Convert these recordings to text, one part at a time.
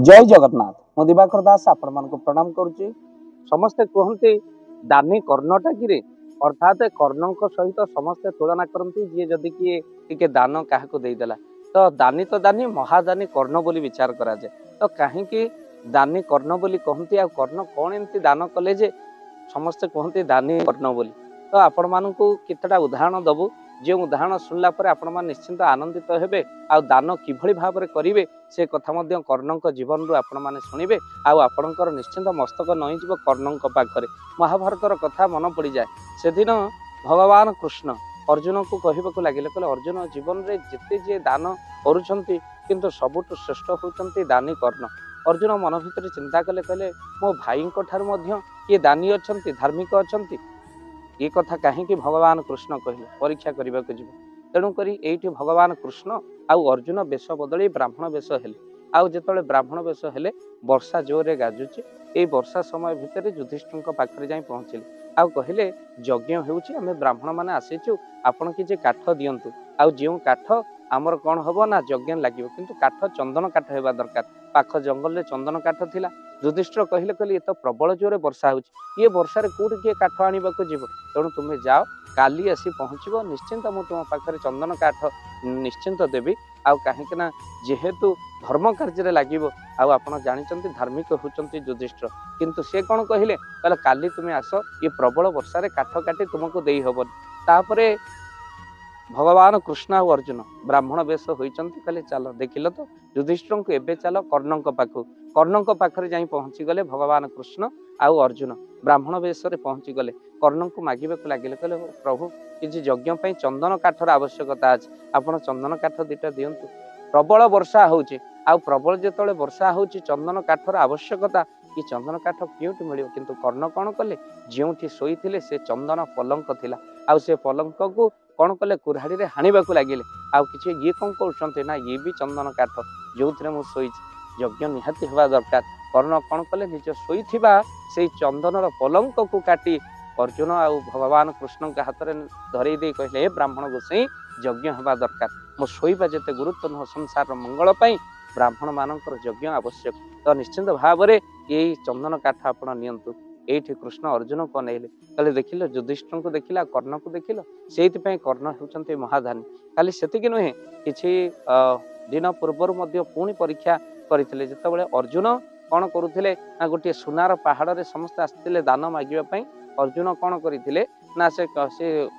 जय जगन्नाथ मु दिवाकर दास आपण मानक प्रणाम करुच्ची। समस्ते कहते दानी कर्णटा कि अर्थात कर्ण सहित समस्ते तुलना करती जी जदि किए टिके दान क्या देदेला तो दानी महादानी कर्ण बोली विचार कराए तो कहीं दानी कर्ण बोली कहती आ कर्ण कौन एमती दान कले जे समस्ते कहते दानी कर्ण बोली। तो आपण मानक केतटा उदाहरण दबु जो उदाहरण शुणला आपण मैंने निश्चिंत आनंदित हेबे आ दान किभली भाव में करेंगे से कथा कर्ण जीवन रू आपण मैंने शुणवे आपणकर निश्चिंत मस्तक नईज कर्ण पाखे महाभारतर कथा मन पड़ जाए से दिन भगवान कृष्ण अर्जुन को कहवाक लगे कहले अर्जुन जीवन में जिते जी दान करुँच किंतु सबुठ श्रेष्ठ होती दानी कर्ण। अर्जुन मन भर चिंता कले कहले मो भाई किए दानी अच्छा धार्मिक अच्छा ये कथा कहीं भगवान कृष्ण कहले परीक्षा करने को जीव तेणुक ये भगवान कृष्ण आउ अर्जुन वेश बदल ब्राह्मण वेश हेले आउ जो ब्राह्मण वेश हेले वर्षा जोरे गाजुचे ये वर्षा समय भितर युधिष्ठिर पाखे जाई पहुँचले आउ कहले यज्ञ होमें ब्राह्मण मैंने आसीचु आपण किसी काठ दिंतु आउ जो काठ आमर कौन हम ना यज्ञ लगे किंतु काठ चंदन काठ होगा दरकार पाख जंगल में चंदन काठ थिला। युधिष्ठिर कहले कहले ये तो प्रबल जोरे वर्षा हो ये वर्षा कौट किए काठ आने को जीव तेणु तुम्हें जाओ काली आसी पहुँचब निश्चिंत मुझ तुम पाखे चंदन काठ निश्चिंत देवी आउ कहीं जेहेतु धर्म कार्य लगे आपड़ जानते धार्मिक होती युधिष्ठिर किंतु से कौन कहले कहले काली तुम्हें आस ये प्रबल वर्षा काठ काटी तुमको दे हेबन तापरे भगवान कृष्ण और अर्जुन ब्राह्मण वेश होती कहले चल देखिल तो युधिष्ठिर को एबे चल कर्ण पाखे जाई पहुँची गले भगवान कृष्ण आउ अर्जुन ब्राह्मण वेश पहुँची गले कर्ण को मागे लगे कहले प्रभु किसी यज्ञ चंदन काठर आवश्यकता अच्छे आपड़ चंदन काठ दीटा दिंतु प्रबल वर्षा होची आउ प्रबल जो वर्षा होची चंदन काठर आवश्यकता कि चंदन काठ क्योंटी मिल किंतु कर्ण कौन कले जो शोई से चंदन पलंक थिला आउ से पलंक को कौन कले कुराड़ी रे हाणिबाक लगे आउ किसी ये कौन कर ना ये भी चंदन काठ जो मुझे यज्ञ निहाती हवा दरकार कर्ण कौन कले निज शोई से चंदन पलंक को काटी अर्जुन आउ भगवान कृष्ण के हाथ में धरई दे कहले ब्राह्मण गोसाई यज्ञ हवा दरकार मो शोइबा जेते गुरुत्व नुह संसार मंगल पाई ब्राह्मण मानकर यज्ञ आवश्यक तो निश्चिंत भाव में यही चंदन काठ आपण नियंतु एठी कृष्ण अर्जुन को नैले कहले देखिल युधिष्ठिर को देखिला कर्ण को देखिल से कर्ण होउचंती महाधानी खाली सेतिक नुहे किछि दिन पूर्वर पुणी परीक्षा करथिले जेतेबेले अर्जुन कौन करुथिले ना गोटे सुनार पहाड़ रे समस्त आस्थिले दान मागिबा अर्जुन कौन करथिले ना से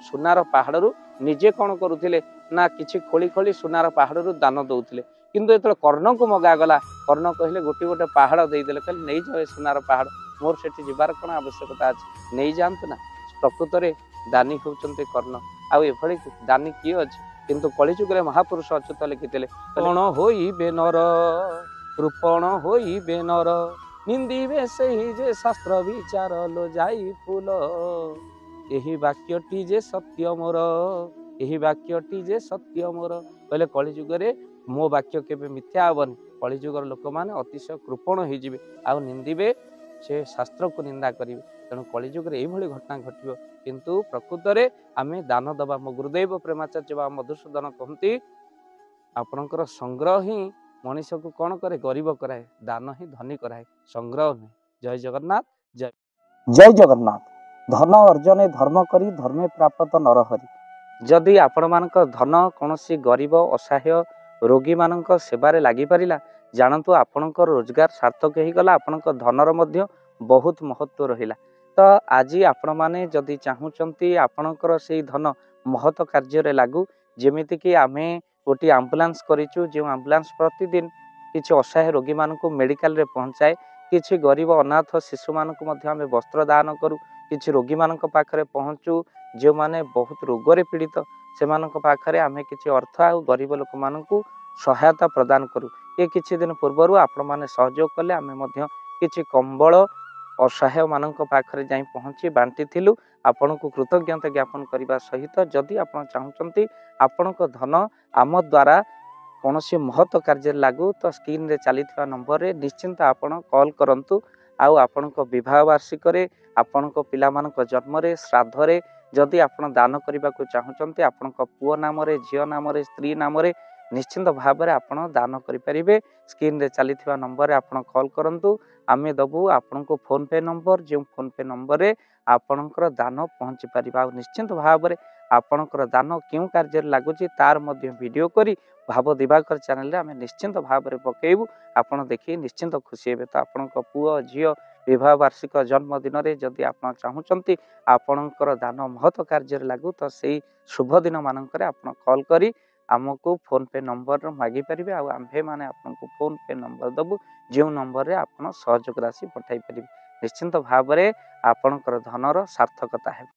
सुनार पहाड़ निजे कौन करुथिले ना किछि खोली खोली सुनार पहाड़ दान दउथिले किंतु जो कर्ण को मगागला कर्ण कहले गोटे गोटे पहाड़ देदेले कहले नहीं जाओ सुनार पहाड़ मोर से जीवार कौन आवश्यकता अच्छे नहीं जातु ना प्रकृत में दानी होती कर्ण आउ दानी किए अच्छे किंतु कलिजुगे महापुरुष अच्युत लिखिते कौन होइबे नर कृपण होइबे नर निंदिबे सही जे शास्त्र विचार लो जाई फूल यही वाक्यटी जे सत्य मोर यही वाक्यटी जे सत्य मोर कहले कलिजुगे मो वाक्य केबे मिथ्या हेबनी कलिजुगर लोक मैंने अतिशय कृपण होइजिबे आउ निंदिबे से शास्त्र को निंदा करेंगे तेणु कलिजुगे यही घटना घटो किंतु प्रकृत में आम दान दबा मो गुरुदेव प्रेमाचार्य बाबा मधुसूदन कहती आपणकर संग्रह ही मनीष को कौन करे गरीब कराए दान ही धनी कराए संग्रह नहीं। जय जगन्नाथ जय जय जगन्नाथ। धन अर्जने धर्म करी धर्मे प्राप्त नरहरि जदि आपण मानक धन कौन गरीब असहाय रोगी मानक सेवारे लगी पारिला जानतु आपणकर रोजगार सार्थक हो गला आपणकर धनर मध्य बहुत महत्व रहिला। तो आज आपण माने जदि चाहूचंती आपणकर से धन महत कार्य लागू जेमिति कि आमे गोटे आम्बुलांस करिचु जो आम्बुलांस प्रतिदिन किसी असहाय रोगी मानक मेडिकल रे पहुँचाए किसी गरीब अनाथ शिशु मानक मध्य आमे वस्त्र दान करू किसी रोगी मानक पाखरे पहुँचू जो माने बहुत रोगरे पीड़ित से मानक पाखरे आमे किसी अर्थ आ गरीब लोक मानकू सहायता प्रदान करू। ये किछि दिन पूर्वर आपण माने सहयोग कले आमे मध्य किछि कंबल असहाय मानक पाखरे जाई पहुँची बांटी थिलु आपण को कृतज्ञता ज्ञापन करने सहित जदि आपण चाहूचंती आपण को धन आम द्वारा कौन महत्व कार्य लागू तो स्क्रीन रे चली नंबर रे निश्चिंत आपण कॉल करंतु आउ आपण को विवाह वार्षिक आपण को पिला मानक जन्म रे श्राद्ध रे जदि आपण दान करने को चाहूचंती आपण को पुओ नाम रे झियो नाम रे स्त्री नाम रे निश्चिंत भाव में आपण दान करें। स्क्रीन रे चली नंबर रे आपण कॉल करंतु आमे दबु आपण को फोन पे नंबर जो फोन पे नंबर रे आपणकर दान पहुँची पार। निश्चिंत भाव में आपणकर दान क्यों कार्य लगुच तार मध्य वीडियो करी भाव दिवाकर चैनल रे आमे निश्चिंत भाव में पकेबू। आपण देखि निश्चिंत खुशी हेबे। तो आपण पुओ झियो विवाह वार्षिक जन्मदिन रे जदि आप चाहूँगी आपणकर दान महत्व कार्य लगू तो से शुभ दिन मानक आप कॉल करी आमको फोन पे नंबर मागी पारे। आम्भे माने आपको फोन पे नंबर दबु जो नंबर रे आप सहयोग राशि पठाई पारे। निश्चिंत भाव में आपणकर धनर सार्थकता है।